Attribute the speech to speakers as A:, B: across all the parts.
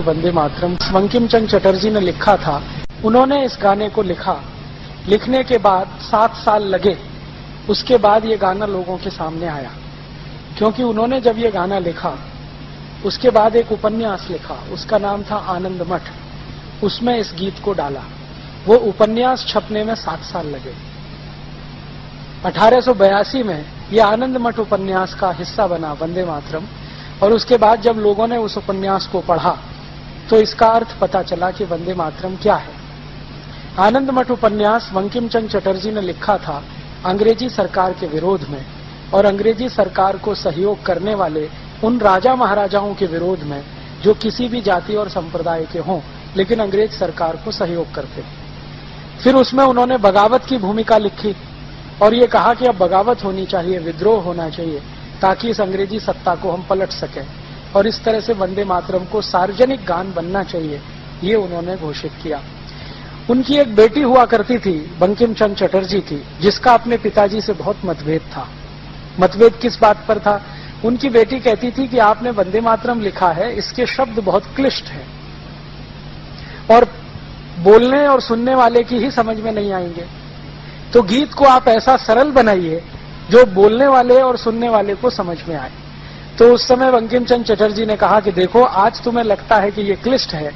A: वंदे मातरम बंकिम चंद्र चटर्जी ने लिखा था। उन्होंने इस गाने को लिखा, लिखने के बाद 7 साल लगे, उसके बाद ये गाना लोगों के सामने आया। क्योंकि उन्होंने जब ये गाना लिखा उसके बाद एक उपन्यास लिखा, उसका नाम था आनंद मठ, उसमें इस गीत को डाला। वो उपन्यास छपने में 7 साल लगे। 1882 में ये आनंद मठ उपन्यास का हिस्सा बना वंदे मातरम, और उसके बाद जब लोगों ने उस उपन्यास को पढ़ा तो इसका अर्थ पता चला कि वंदे मातरम क्या है। आनंद मठ उपन्यास बंकिम चंद्र चटर्जी ने लिखा था अंग्रेजी सरकार के विरोध में, और अंग्रेजी सरकार को सहयोग करने वाले उन राजा महाराजाओं के विरोध में जो किसी भी जाति और संप्रदाय के हों लेकिन अंग्रेज सरकार को सहयोग करते थे। फिर उसमें उन्होंने बगावत की भूमिका लिखी और ये कहा कि अब बगावत होनी चाहिए, विद्रोह होना चाहिए, ताकि इस अंग्रेजी सत्ता को हम पलट सकें, और इस तरह से वंदे मातरम को सार्वजनिक गान बनना चाहिए, ये उन्होंने घोषित किया। उनकी एक बेटी हुआ करती थी, बंकिम चंद्र चटर्जी की, जिसका अपने पिताजी से बहुत मतभेद था। मतभेद किस बात पर था? उनकी बेटी कहती थी कि आपने वंदे मातरम लिखा है, इसके शब्द बहुत क्लिष्ट हैं और बोलने और सुनने वाले की ही समझ में नहीं आएंगे, तो गीत को आप ऐसा सरल बनाइए जो बोलने वाले और सुनने वाले को समझ में आए। तो उस समय बंकिम चंद्र चटर्जी ने कहा कि देखो, आज तुम्हें लगता है कि ये क्लिष्ट है,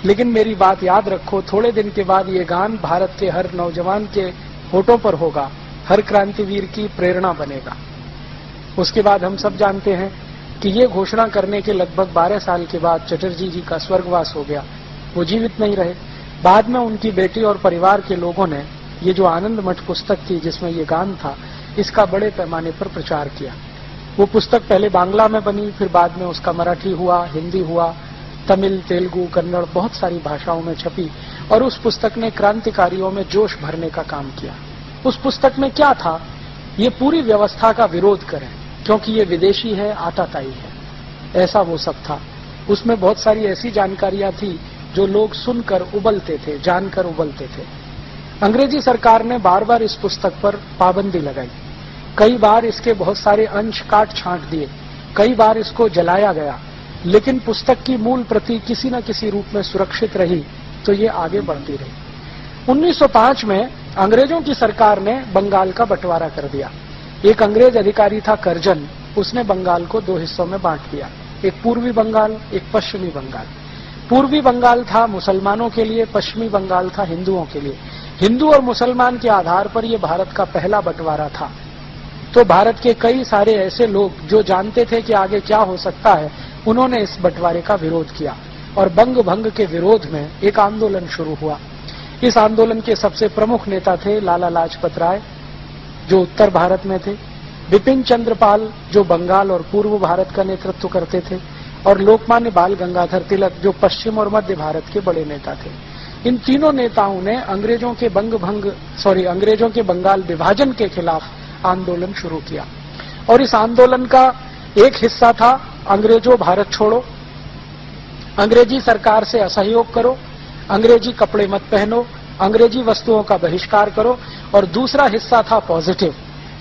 A: लेकिन मेरी बात याद रखो, थोड़े दिन के बाद ये गान भारत के हर नौजवान के होठों पर होगा, हर क्रांतिवीर की प्रेरणा बनेगा। उसके बाद हम सब जानते हैं कि ये घोषणा करने के लगभग 12 साल के बाद चटर्जी जी का स्वर्गवास हो गया, वो जीवित नहीं रहे। बाद में उनकी बेटी और परिवार के लोगों ने ये जो आनंद मठ पुस्तक थी जिसमें ये गान था, इसका बड़े पैमाने पर प्रचार किया। वो पुस्तक पहले बांग्ला में बनी, फिर बाद में उसका मराठी हुआ, हिंदी हुआ, तमिल, तेलुगु, कन्नड़, बहुत सारी भाषाओं में छपी, और उस पुस्तक ने क्रांतिकारियों में जोश भरने का काम किया। उस पुस्तक में क्या था? ये पूरी व्यवस्था का विरोध करें, क्योंकि ये विदेशी है, आताताई है, ऐसा वो सब था। उसमें बहुत सारी ऐसी जानकारियां थी जो लोग सुनकर उबलते थे, जानकर उबलते थे। अंग्रेजी सरकार ने बार बार इस पुस्तक पर पाबंदी लगाई, कई बार इसके बहुत सारे अंश काट छांट दिए, कई बार इसको जलाया गया, लेकिन पुस्तक की मूल प्रति किसी न किसी रूप में सुरक्षित रही, तो ये आगे बढ़ती रही। 1905 में अंग्रेजों की सरकार ने बंगाल का बंटवारा कर दिया। एक अंग्रेज अधिकारी था करजन, उसने बंगाल को 2 हिस्सों में बांट दिया, एक पूर्वी बंगाल, एक पश्चिमी बंगाल। पूर्वी बंगाल था मुसलमानों के लिए, पश्चिमी बंगाल था हिंदुओं के लिए। हिंदू और मुसलमान के आधार पर यह भारत का पहला बंटवारा था। तो भारत के कई सारे ऐसे लोग जो जानते थे कि आगे क्या हो सकता है, उन्होंने इस बंटवारे का विरोध किया, और बंग भंग के विरोध में एक आंदोलन शुरू हुआ। इस आंदोलन के सबसे प्रमुख नेता थे लाला लाजपत राय, जो उत्तर भारत में थे, बिपिन चंद्र पाल, जो बंगाल और पूर्व भारत का नेतृत्व करते थे, और लोकमान्य बाल गंगाधर तिलक, जो पश्चिम और मध्य भारत के बड़े नेता थे। इन तीनों नेताओं ने अंग्रेजों के बंगाल विभाजन के खिलाफ आंदोलन शुरू किया, और इस आंदोलन का एक हिस्सा था अंग्रेजों भारत छोड़ो, अंग्रेजी सरकार से असहयोग करो, अंग्रेजी कपड़े मत पहनो, अंग्रेजी वस्तुओं का बहिष्कार करो, और दूसरा हिस्सा था पॉजिटिव,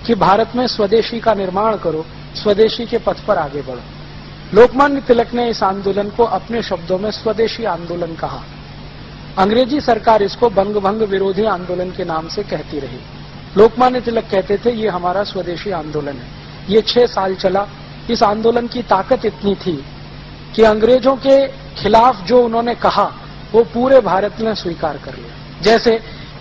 A: कि भारत में स्वदेशी का निर्माण करो, स्वदेशी के पथ पर आगे बढ़ो। लोकमान्य तिलक ने इस आंदोलन को अपने शब्दों में स्वदेशी आंदोलन कहा। अंग्रेजी सरकार इसको बंग भंग विरोधी आंदोलन के नाम से कहती रही। लोकमान्य तिलक कहते थे ये हमारा स्वदेशी आंदोलन है। ये 6 साल चला। इस आंदोलन की ताकत इतनी थी कि अंग्रेजों के खिलाफ जो उन्होंने कहा वो पूरे भारत ने स्वीकार कर लिया। जैसे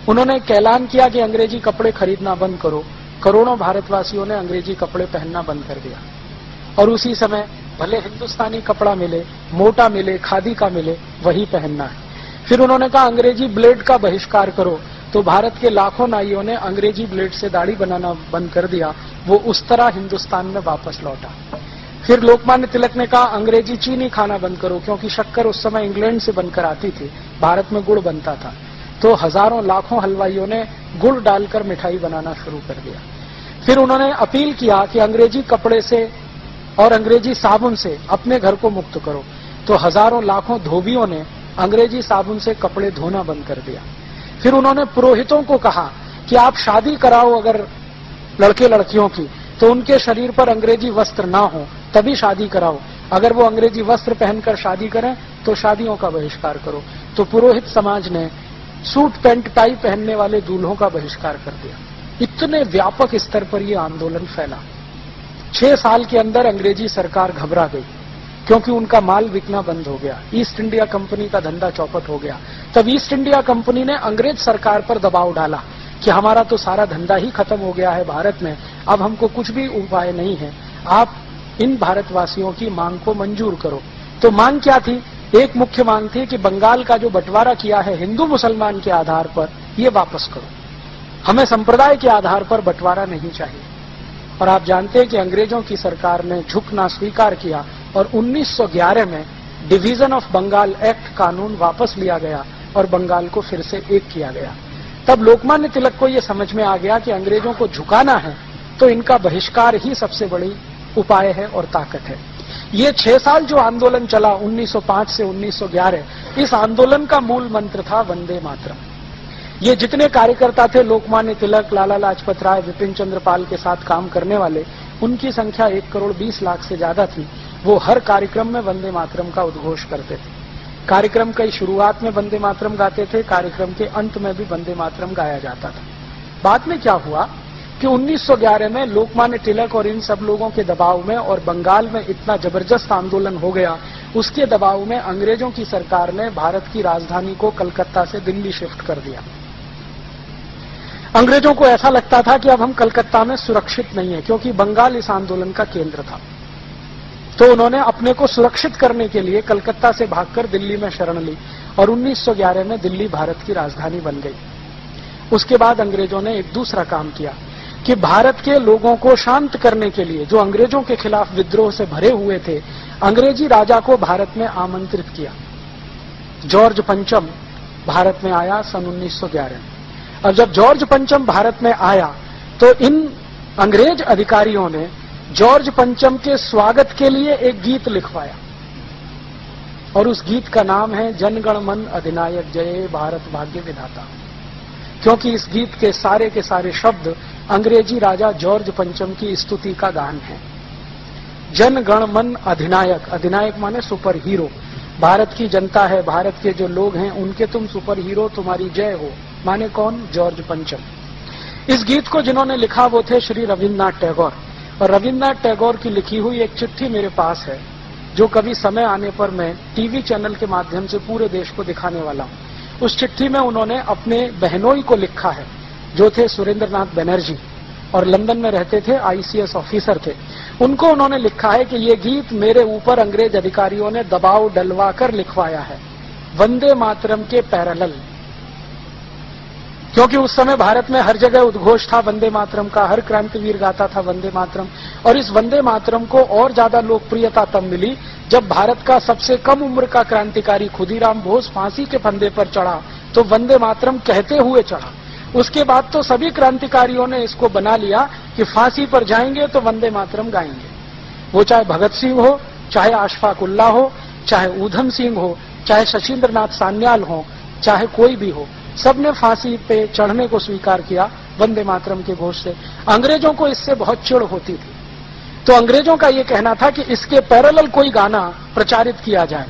A: उन्होंने ऐलान किया कि अंग्रेजी कपड़े खरीदना बंद करो, करोड़ों भारतवासियों ने अंग्रेजी कपड़े पहनना बंद कर दिया। और उसी समय भले हिंदुस्तानी कपड़ा मिले, मोटा मिले, खादी का मिले, वही पहनना है। फिर उन्होंने कहा अंग्रेजी ब्लेड का बहिष्कार करो, तो भारत के लाखों नाइयों ने अंग्रेजी ब्लेड से दाढ़ी बनाना बंद कर दिया, वो उस तरह हिंदुस्तान में वापस लौटा। फिर लोकमान्य तिलक ने कहा अंग्रेजी चीनी खाना बंद करो, क्योंकि शक्कर उस समय इंग्लैंड से बनकर आती थी, भारत में गुड़ बनता था, तो हजारों लाखों हलवाइयों ने गुड़ डालकर मिठाई बनाना शुरू कर दिया। फिर उन्होंने अपील किया कि अंग्रेजी कपड़े से और अंग्रेजी साबुन से अपने घर को मुक्त करो, तो हजारों लाखों धोबियों ने अंग्रेजी साबुन से कपड़े धोना बंद कर दिया। फिर उन्होंने पुरोहितों को कहा कि आप शादी कराओ अगर लड़के लड़कियों की, तो उनके शरीर पर अंग्रेजी वस्त्र ना हो, तभी शादी कराओ। अगर वो अंग्रेजी वस्त्र पहनकर शादी करें तो शादियों का बहिष्कार करो। तो पुरोहित समाज ने सूट पैंट टाई पहनने वाले दूल्हों का बहिष्कार कर दिया। इतने व्यापक स्तर पर यह आंदोलन फैला। 6 साल के अंदर अंग्रेजी सरकार घबरा गई, क्योंकि उनका माल बिकना बंद हो गया। ईस्ट इंडिया कंपनी का धंधा चौपट हो गया। तब ईस्ट इंडिया कंपनी ने अंग्रेज सरकार पर दबाव डाला कि हमारा तो सारा धंधा ही खत्म हो गया है भारत में, अब हमको कुछ भी उपाय नहीं है, आप इन भारतवासियों की मांग को मंजूर करो। तो मांग क्या थी? एक मुख्य मांग थी कि बंगाल का जो बंटवारा किया है हिंदू मुसलमान के आधार पर, ये वापस करो। हमें संप्रदाय के आधार पर बंटवारा नहीं चाहिए। और आप जानते हैं कि अंग्रेजों की सरकार ने झुकना स्वीकार किया और 1911 में डिवीजन ऑफ बंगाल एक्ट कानून वापस लिया गया और बंगाल को फिर से एक किया गया। तब लोकमान्य तिलक को यह समझ में आ गया कि अंग्रेजों को झुकाना है तो इनका बहिष्कार ही सबसे बड़ी उपाय है और ताकत है। ये 6 साल जो आंदोलन चला 1905 से 1911, इस आंदोलन का मूल मंत्र था वंदे मातरम। ये जितने कार्यकर्ता थे, लोकमान्य तिलक, लाला लाजपत राय, विपिन चंद्र पाल के साथ काम करने वाले, उनकी संख्या 1 करोड़ 20 लाख से ज्यादा थी। वो हर कार्यक्रम में वंदे मातरम का उद्घोष करते थे। कार्यक्रम की शुरुआत में वंदे मातरम गाते थे, कार्यक्रम के अंत में भी वंदे मातरम गाया जाता था। बाद में क्या हुआ कि 1911 में लोकमान्य तिलक और इन सब लोगों के दबाव में और बंगाल में इतना जबरदस्त आंदोलन हो गया, उसके दबाव में अंग्रेजों की सरकार ने भारत की राजधानी को कलकत्ता से दिल्ली शिफ्ट कर दिया। अंग्रेजों को ऐसा लगता था कि अब हम कलकत्ता में सुरक्षित नहीं है, क्योंकि बंगाल इस आंदोलन का केंद्र था। तो उन्होंने अपने को सुरक्षित करने के लिए कलकत्ता से भागकर दिल्ली में शरण ली और 1911 में दिल्ली भारत की राजधानी बन गई। उसके बाद अंग्रेजों ने एक दूसरा काम किया कि भारत के लोगों को शांत करने के लिए, जो अंग्रेजों के खिलाफ विद्रोह से भरे हुए थे, अंग्रेजी राजा को भारत में आमंत्रित किया। जॉर्ज पंचम भारत में आया सन 1911। और जब जॉर्ज पंचम भारत में आया तो इन अंग्रेज अधिकारियों ने जॉर्ज पंचम के स्वागत के लिए एक गीत लिखवाया और उस गीत का नाम है जनगण मन अधिनायक जय भारत भाग्य विधाता। क्योंकि इस गीत के सारे शब्द अंग्रेजी राजा जॉर्ज पंचम की स्तुति का गान है। जन गण मन अधिनायक, अधिनायक माने सुपर हीरो, भारत की जनता है, भारत के जो लोग हैं उनके तुम सुपर हीरो, तुम्हारी जय हो। माने कौन? जॉर्ज पंचम। इस गीत को जिन्होंने लिखा वो थे श्री रविन्द्रनाथ टैगोर। और रविन्द्रनाथ टैगोर की लिखी हुई एक चिट्ठी मेरे पास है, जो कभी समय आने पर मैं टीवी चैनल के माध्यम से पूरे देश को दिखाने वाला हूं। उस चिट्ठी में उन्होंने अपने बहनोई को लिखा है, जो थे सुरेंद्रनाथ बनर्जी और लंदन में रहते थे, आईसीएस ऑफिसर थे। उनको उन्होंने लिखा है कि ये गीत मेरे ऊपर अंग्रेज अधिकारियों ने दबाव डलवा कर लिखवाया है, वंदे मातरम के पैरेलल। क्योंकि उस समय भारत में हर जगह उद्घोष था वंदे मातरम का, हर क्रांतिवीर गाता था वंदे मातरम। और इस वंदे मातरम को और ज्यादा लोकप्रियता तब मिली जब भारत का सबसे कम उम्र का क्रांतिकारी खुदीराम बोस फांसी के फंदे पर चढ़ा तो वंदे मातरम कहते हुए चढ़ा। उसके बाद तो सभी क्रांतिकारियों ने इसको बना लिया कि फांसी पर जाएंगे तो वंदे मातरम गाएंगे। वो चाहे भगत सिंह हो, चाहे अशफाक उल्लाह हो, चाहे ऊधम सिंह हो, चाहे शशीन्द्रनाथ सान्याल हो, चाहे कोई भी हो, सबने फांसी पे चढ़ने को स्वीकार किया वंदे मातरम के घोष से। अंग्रेजों को इससे बहुत चिढ़ होती थी, तो अंग्रेजों का ये कहना था कि इसके पैरेलल कोई गाना प्रचारित किया जाए।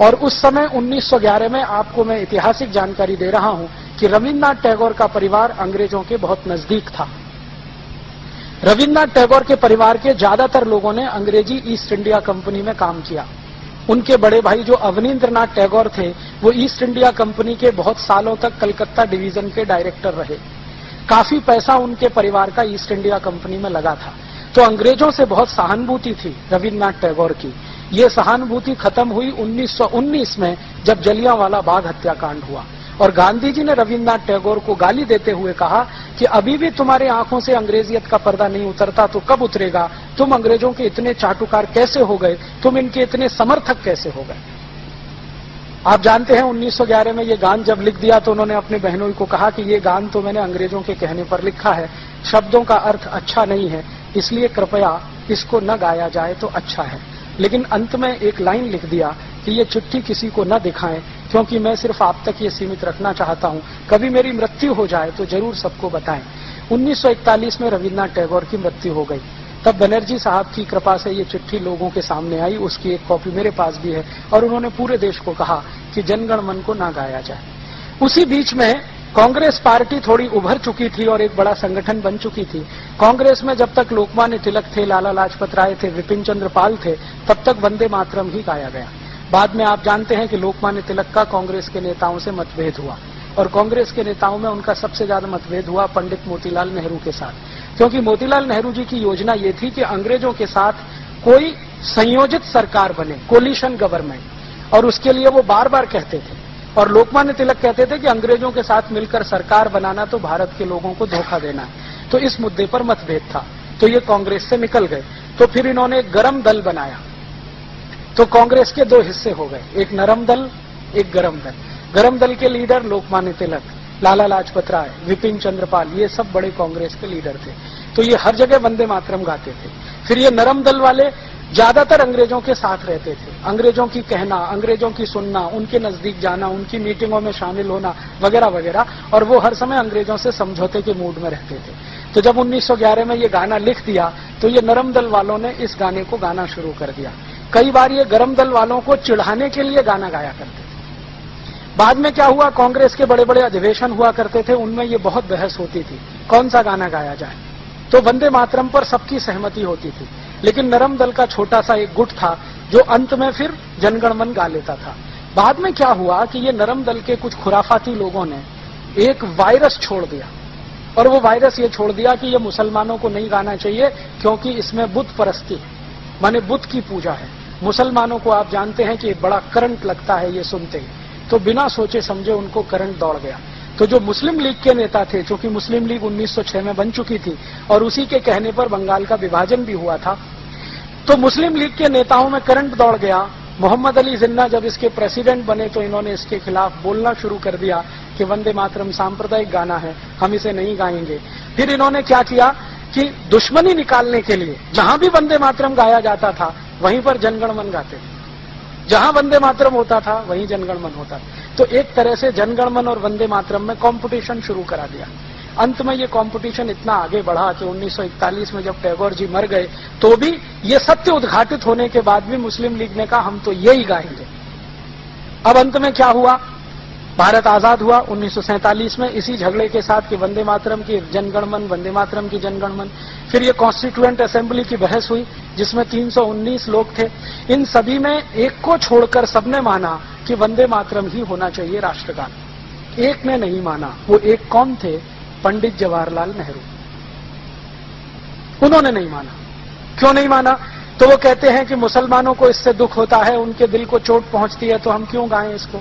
A: और उस समय 1911 में आपको मैं ऐतिहासिक जानकारी दे रहा हूं कि रविन्द्रनाथ टैगोर का परिवार अंग्रेजों के बहुत नजदीक था। रविन्द्रनाथ टैगोर के परिवार के ज्यादातर लोगों ने अंग्रेजी ईस्ट इंडिया कंपनी में काम किया। उनके बड़े भाई जो अवनींद्रनाथ टैगोर थे, वो ईस्ट इंडिया कंपनी के बहुत सालों तक कलकत्ता डिवीजन के डायरेक्टर रहे। काफी पैसा उनके परिवार का ईस्ट इंडिया कंपनी में लगा था। तो अंग्रेजों से बहुत सहानुभूति थी रविन्द्रनाथ टैगोर की। ये सहानुभूति खत्म हुई 1919 में, जब जलियांवाला बाग हत्याकांड हुआ और गांधी जी ने रविन्द्रनाथ टैगोर को गाली देते हुए कहा कि अभी भी तुम्हारे आंखों से अंग्रेजियत का पर्दा नहीं उतरता तो कब उतरेगा? तुम अंग्रेजों के इतने चाटुकार कैसे हो गए? तुम इनके इतने समर्थक कैसे हो गए? आप जानते हैं 1911 में ये गान जब लिख दिया तो उन्होंने अपने बहनों को कहा कि ये गान तो मैंने अंग्रेजों के कहने पर लिखा है, शब्दों का अर्थ अच्छा नहीं है, इसलिए कृपया इसको न गाया जाए तो अच्छा है। लेकिन अंत में एक लाइन लिख दिया कि ये चिट्ठी किसी को न दिखाएं, क्योंकि मैं सिर्फ आप तक ये सीमित रखना चाहता हूं, कभी मेरी मृत्यु हो जाए तो जरूर सबको बताएं। 1941 में रविन्द्रनाथ टैगोर की मृत्यु हो गई। तब बनर्जी साहब की कृपा से ये चिट्ठी लोगों के सामने आई, उसकी एक कॉपी मेरे पास भी है, और उन्होंने पूरे देश को कहा कि जनगण मन को ना गाया जाए। उसी बीच में कांग्रेस पार्टी थोड़ी उभर चुकी थी और एक बड़ा संगठन बन चुकी थी। कांग्रेस में जब तक लोकमान्य तिलक थे, लाला लाजपत राय थे, विपिन चंद्र पाल थे, तब तक वंदे मातरम ही गाया गया। बाद में आप जानते हैं कि लोकमान्य तिलक का कांग्रेस के नेताओं से मतभेद हुआ, और कांग्रेस के नेताओं में उनका सबसे ज्यादा मतभेद हुआ पंडित मोतीलाल नेहरू के साथ, क्योंकि मोतीलाल नेहरू जी की योजना ये थी कि अंग्रेजों के साथ कोई संयोजित सरकार बने, कोलिशन गवर्नमेंट, और उसके लिए वो बार बार कहते थे। और लोकमान्य तिलक कहते थे कि अंग्रेजों के साथ मिलकर सरकार बनाना तो भारत के लोगों को धोखा देना है। तो इस मुद्दे पर मतभेद था, तो ये कांग्रेस से निकल गए। तो फिर इन्होंने एक गरम दल बनाया। तो कांग्रेस के दो हिस्से हो गए, एक नरम दल, एक गरम दल। गरम दल के लीडर लोकमान्य तिलक, लाला लाजपत राय, विपिन चंद्र पाल, ये सब बड़े कांग्रेस के लीडर थे। तो ये हर जगह वंदे मातरम गाते थे। फिर ये नरम दल वाले ज्यादातर अंग्रेजों के साथ रहते थे, अंग्रेजों की कहना, अंग्रेजों की सुनना, उनके नजदीक जाना, उनकी मीटिंगों में शामिल होना वगैरह वगैरह, और वो हर समय अंग्रेजों से समझौते के मूड में रहते थे। तो जब 1911 में ये गाना लिख दिया तो ये नरम दल वालों ने इस गाने को गाना शुरू कर दिया। कई बार ये गरम दल वालों को चिढ़ाने के लिए गाना गाया करते थे। बाद में क्या हुआ, कांग्रेस के बड़े बड़े अधिवेशन हुआ करते थे, उनमें ये बहुत बहस होती थी कौन सा गाना गाया जाए। तो वंदे मातरम पर सबकी सहमति होती थी, लेकिन नरम दल का छोटा सा एक गुट था जो अंत में फिर जनगण मन गा लेता था। बाद में क्या हुआ कि ये नरम दल के कुछ खुराफाती लोगों ने एक वायरस छोड़ दिया, और वो वायरस ये छोड़ दिया कि ये मुसलमानों को नहीं गाना चाहिए क्योंकि इसमें बुत परस्ती है, माने बुत की पूजा है। मुसलमानों को आप जानते हैं कि बड़ा करंट लगता है ये सुनते ही, तो बिना सोचे समझे उनको करंट दौड़ गया। तो जो मुस्लिम लीग के नेता थे, चूंकि मुस्लिम लीग 1906 में बन चुकी थी और उसी के कहने पर बंगाल का विभाजन भी हुआ था, तो मुस्लिम लीग के नेताओं में करंट दौड़ गया। मोहम्मद अली जिन्ना जब इसके प्रेसिडेंट बने तो इन्होंने इसके खिलाफ बोलना शुरू कर दिया कि वंदे मातरम सांप्रदायिक गाना है, हम इसे नहीं गाएंगे। फिर इन्होंने क्या किया कि दुश्मनी निकालने के लिए जहां भी वंदे मातरम गाया जाता था वहीं पर जनगण मन गाते थे, जहां वंदे मातरम होता था वहीं जनगण मन होता था। तो एक तरह से जनगण मन और वंदे मातरम में कंपटीशन शुरू करा दिया। अंत में ये कंपटीशन इतना आगे बढ़ा कि 1941 में जब टैगोर जी मर गए तो भी ये सत्य उद्घाटित होने के बाद भी मुस्लिम लीग ने कहा हम तो यही गाएंगे। अब अंत में क्या हुआ, भारत आजाद हुआ 1947 में इसी झगड़े के साथ कि वंदे मातरम की जनगण मन, वंदे मातरम की जनगण मन। फिर ये कॉन्स्टिट्यूएंट असेंबली की बहस हुई जिसमें 319 लोग थे। इन सभी में एक को छोड़कर सबने माना कि वंदे मातरम ही होना चाहिए राष्ट्रगान। एक ने नहीं माना। वो एक कौन थे? पंडित जवाहरलाल नेहरू। उन्होंने नहीं माना। क्यों नहीं माना? तो वो कहते हैं कि मुसलमानों को इससे दुख होता है, उनके दिल को चोट पहुंचती है, तो हम क्यों गाएं इसको।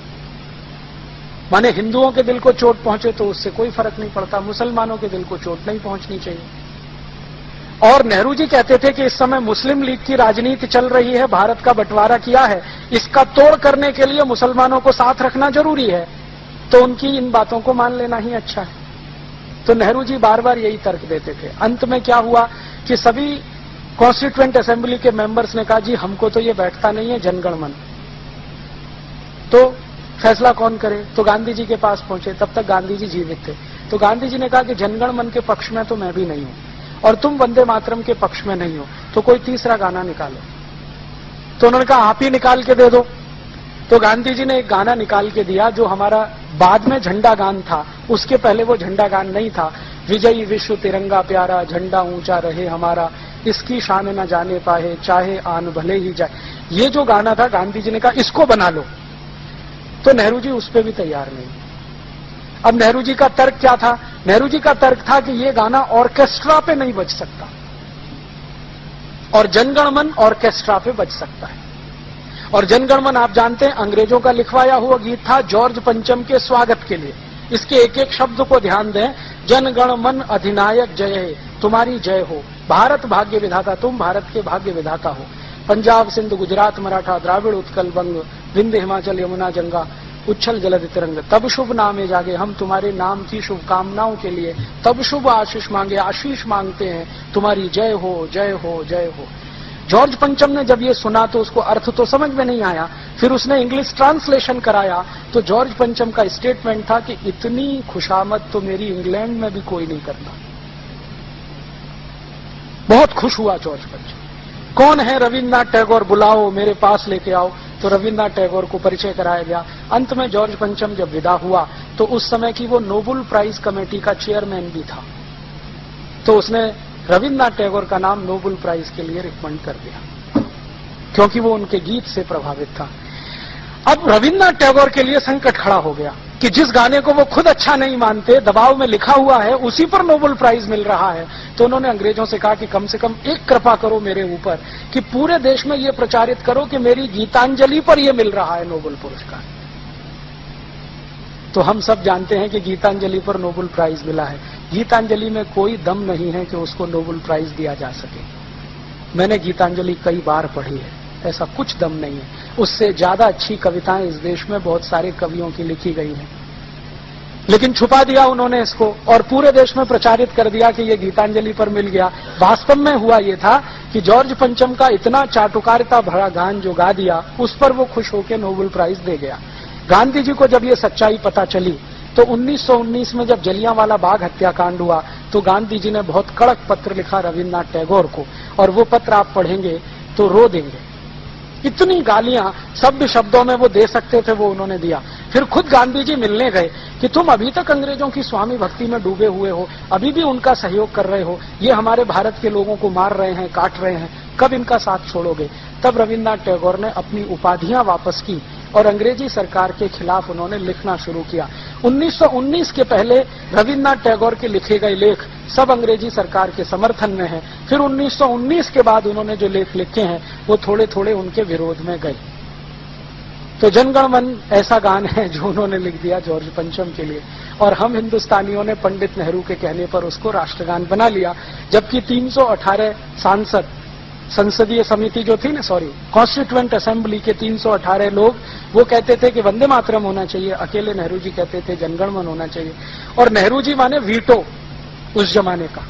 A: माने हिंदुओं के दिल को चोट पहुंचे तो उससे कोई फर्क नहीं पड़ता, मुसलमानों के दिल को चोट नहीं पहुंचनी चाहिए। और नेहरू जी कहते थे कि इस समय मुस्लिम लीग की राजनीति चल रही है, भारत का बंटवारा किया है, इसका तोड़ करने के लिए मुसलमानों को साथ रखना जरूरी है, तो उनकी इन बातों को मान लेना ही अच्छा है। तो नेहरू जी बार बार यही तर्क देते थे। अंत में क्या हुआ कि सभी कॉन्स्टिट्यूएंट असेंबली के मेंबर्स ने कहा जी हमको तो ये बैठता नहीं है जनगण मन, तो फैसला कौन करे। तो गांधी जी के पास पहुंचे, तब तक गांधी जी जीवित थे। तो गांधी जी ने कहा कि जनगण मन के पक्ष में तो मैं भी नहीं हूं और तुम वंदे मातरम के पक्ष में नहीं हो, तो कोई तीसरा गाना निकालो। तो उन्होंने कहा आप ही निकाल के दे दो। तो गांधी जी ने एक गाना निकाल के दिया जो हमारा बाद में झंडा गान था, उसके पहले वो झंडा गान नहीं था। विजयी विश्व तिरंगा प्यारा, झंडा ऊंचा रहे हमारा, इसकी शान न जाने पाए, चाहे आन भले ही जाए। ये जो गाना था गांधी जी ने कहा इसको बना लो, तो नेहरू जी उस पर भी तैयार नहीं। अब नेहरू जी का तर्क क्या था? नेहरू जी का तर्क था कि ये गाना ऑर्केस्ट्रा पे नहीं बज सकता और जनगण मन ऑर्केस्ट्रा पे बज सकता है। और जनगण मन आप जानते हैं अंग्रेजों का लिखवाया हुआ गीत था जॉर्ज पंचम के स्वागत के लिए। इसके एक एक शब्द को ध्यान दें। जनगण मन अधिनायक जय है, तुम्हारी जय हो, भारत भाग्य विधाता, तुम भारत के भाग्य विधाता हो। पंजाब सिंध गुजरात मराठा द्राविड़ उत्कल बंग, विंध्य हिमाचल यमुना गंगा, उच्छल जलधि तिरंग, तब शुभ नामे जागे, हम तुम्हारे नाम की शुभकामनाओं के लिए तब शुभ आशीष मांगे, आशीष मांगते हैं, तुम्हारी जय हो जय हो जय हो। जॉर्ज पंचम ने जब ये सुना तो उसको अर्थ तो समझ में नहीं आया, फिर उसने इंग्लिश ट्रांसलेशन कराया तो जॉर्ज पंचम का स्टेटमेंट था कि इतनी खुशामद तो मेरी इंग्लैंड में भी कोई नहीं करता। बहुत खुश हुआ जॉर्ज पंचम। कौन है रविन्द्रनाथ टैगोर, बुलाओ मेरे पास लेके आओ। तो रविन्द्रनाथ टैगोर को परिचय कराया गया। अंत में जॉर्ज पंचम जब विदा हुआ तो उस समय की वो नोबेल प्राइज कमेटी का चेयरमैन भी था, तो उसने रविन्द्रनाथ टैगोर का नाम नोबेल प्राइज के लिए रिकमेंड कर दिया, क्योंकि वो उनके गीत से प्रभावित था। अब रविन्द्रनाथ टैगोर के लिए संकट खड़ा हो गया कि जिस गाने को वो खुद अच्छा नहीं मानते, दबाव में लिखा हुआ है, उसी पर नोबेल प्राइज मिल रहा है। तो उन्होंने अंग्रेजों से कहा कि कम से कम एक कृपा करो मेरे ऊपर कि पूरे देश में ये प्रचारित करो कि मेरी गीतांजलि पर ये मिल रहा है नोबेल पुरस्कार। तो हम सब जानते हैं कि गीतांजलि पर नोबेल प्राइज मिला है। गीतांजलि में कोई दम नहीं है कि उसको नोबेल प्राइज दिया जा सके। मैंने गीतांजलि कई बार पढ़ी है, ऐसा कुछ दम नहीं है। उससे ज्यादा अच्छी कविताएं इस देश में बहुत सारे कवियों की लिखी गई हैं, लेकिन छुपा दिया उन्होंने इसको और पूरे देश में प्रचारित कर दिया कि ये गीतांजलि पर मिल गया। वास्तव में हुआ ये था कि जॉर्ज पंचम का इतना चाटुकारिता भरा गान जो गा दिया, उस पर वो खुश होकर नोबेल प्राइज दे गया। गांधी जी को जब ये सच्चाई पता चली तो 1919 में जब जलियांवाला बाग हत्याकांड हुआ तो गांधी जी ने बहुत कड़क पत्र लिखा रविन्द्रनाथ टैगोर को, और वो पत्र आप पढ़ेंगे तो रो देंगे। इतनी गालियां सभ्य शब्दों में वो दे सकते थे वो उन्होंने दिया। फिर खुद गांधी जी मिलने गए कि तुम अभी तक अंग्रेजों की स्वामी भक्ति में डूबे हुए हो, अभी भी उनका सहयोग कर रहे हो, ये हमारे भारत के लोगों को मार रहे हैं, काट रहे हैं, कब इनका साथ छोड़ोगे। तब रविन्द्रनाथ टैगोर ने अपनी उपाधियां वापस की और अंग्रेजी सरकार के खिलाफ उन्होंने लिखना शुरू किया। 1919 के पहले रविन्द्रनाथ टैगोर के लिखे गए लेख सब अंग्रेजी सरकार के समर्थन में हैं। फिर 1919 के बाद उन्होंने जो लेख लिखे हैं वो थोड़े थोड़े उनके विरोध में गए। तो जनगण मन ऐसा गान है जो उन्होंने लिख दिया जॉर्ज पंचम के लिए, और हम हिंदुस्तानियों ने पंडित नेहरू के कहने पर उसको राष्ट्रगान बना लिया। जबकि 318 सांसद, संसदीय समिति जो थी ना, कॉन्स्टिट्यूएंट असेंबली के 318 लोग वो कहते थे कि वंदे मातरम होना चाहिए, अकेले नेहरू जी कहते थे जनगण मन होना चाहिए। और नेहरू जी माने वीटो उस जमाने का।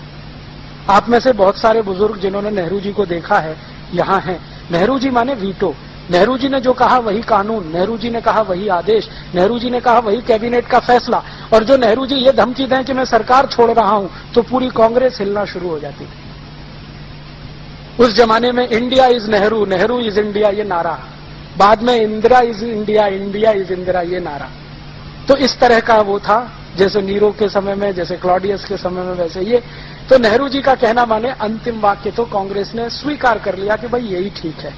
A: आप में से बहुत सारे बुजुर्ग जिन्होंने नेहरू जी को देखा है यहां हैं। नेहरू जी माने वीटो। नेहरू जी ने जो कहा वही कानून, नेहरू जी ने कहा वही आदेश, नेहरू जी ने कहा वही कैबिनेट का फैसला। और जो नेहरू जी ये धमकी दें कि मैं सरकार छोड़ रहा हूं तो पूरी कांग्रेस हिलना शुरू हो जाती थी। उस जमाने में India is Nehru, Nehru is India ये नारा, बाद में Indira is India, India is Indira ये नारा। तो इस तरह का वो था, जैसे नीरो के समय में, जैसे क्लॉडियस के समय में, वैसे ये। तो नेहरू जी का कहना माने अंतिम वाक्य तो कांग्रेस ने स्वीकार कर लिया कि भाई यही ठीक है।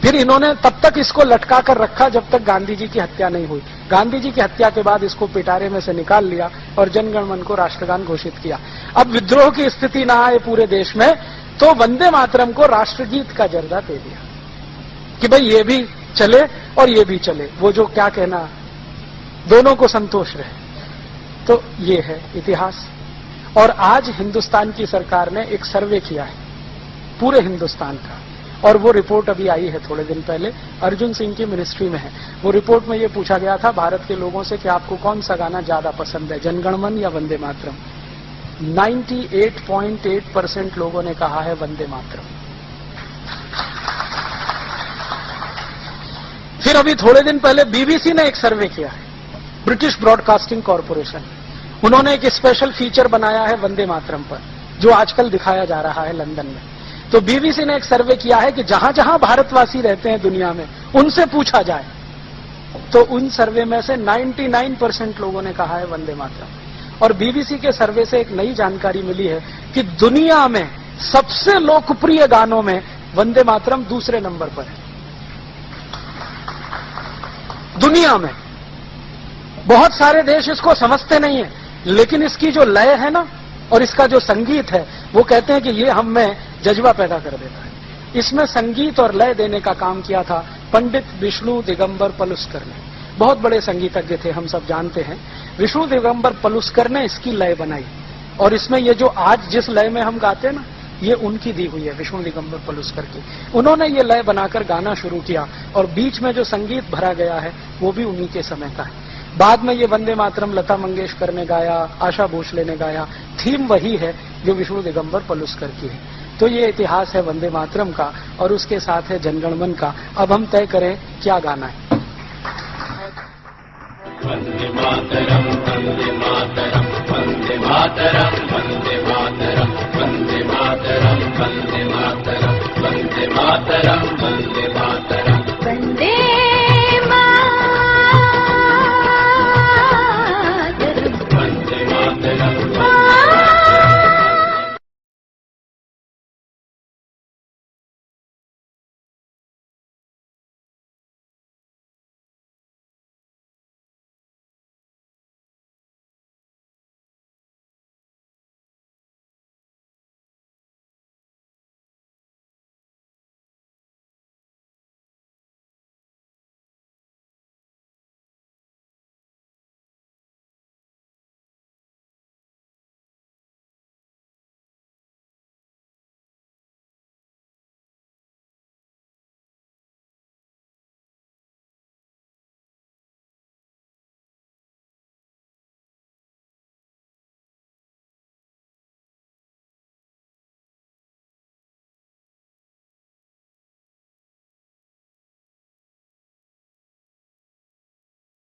A: फिर इन्होंने तब तक इसको लटका कर रखा जब तक गांधी जी की हत्या नहीं हुई। गांधी जी की हत्या के बाद इसको पिटारे में से निकाल लिया और जनगण मन को राष्ट्रगान घोषित किया। अब विद्रोह की स्थिति ना आए पूरे देश में तो वंदे मातरम को राष्ट्रगीत का दर्जा दे दिया कि भाई ये भी चले और ये भी चले, वो जो क्या कहना, दोनों को संतोष रहे। तो ये है इतिहास। और आज हिंदुस्तान की सरकार ने एक सर्वे किया है पूरे हिंदुस्तान का, और वो रिपोर्ट अभी आई है थोड़े दिन पहले, अर्जुन सिंह की मिनिस्ट्री में है। वो रिपोर्ट में ये पूछा गया था भारत के लोगों से कि आपको कौन सा गाना ज्यादा पसंद है, जनगण मन या वंदे मातरम। 98.8% लोगों ने कहा है वंदे मातरम। फिर अभी थोड़े दिन पहले बीबीसी ने एक सर्वे किया है, ब्रिटिश ब्रॉडकास्टिंग कॉरपोरेशन। उन्होंने एक स्पेशल फीचर बनाया है वंदे मातरम पर, जो आजकल दिखाया जा रहा है लंदन में। तो बीबीसी ने एक सर्वे किया है कि जहां जहां भारतवासी रहते हैं दुनिया में उनसे पूछा जाए, तो उन सर्वे में से 99% लोगों ने कहा है वंदे मातरम। और बीबीसी के सर्वे से एक नई जानकारी मिली है कि दुनिया में सबसे लोकप्रिय गानों में वंदे मातरम दूसरे नंबर पर है। दुनिया में बहुत सारे देश इसको समझते नहीं है, लेकिन इसकी जो लय है ना और इसका जो संगीत है, वो कहते हैं कि ये हम में जज्बा पैदा कर देता है। इसमें संगीत और लय देने का काम किया था पंडित विष्णु दिगंबर पलुस्कर ने। बहुत बड़े संगीतज्ञ थे, हम सब जानते हैं। विष्णु दिगंबर पलुस्कर ने इसकी लय बनाई, और इसमें ये जो आज जिस लय में हम गाते हैं ना, ये उनकी दी हुई है, विष्णु दिगंबर पलुस्कर की। उन्होंने ये लय बनाकर गाना शुरू किया, और बीच में जो संगीत भरा गया है वो भी उन्हीं के समय का है। बाद में ये वंदे मातरम लता मंगेशकर ने गाया, आशा भोसले ने गाया। थीम वही है जो विष्णु दिगंबर पलुस्कर की है। तो ये इतिहास है वंदे मातरम का, और उसके साथ है जनगण मन का। अब हम तय करें क्या गाना है।
B: वंदे मातरम, वंदे मातरम, वंदे मातरम, वंदे मातरम, वंदे मातरम। मातरम वन्दे मातरम वन्दे मातरम वन्दे मातरम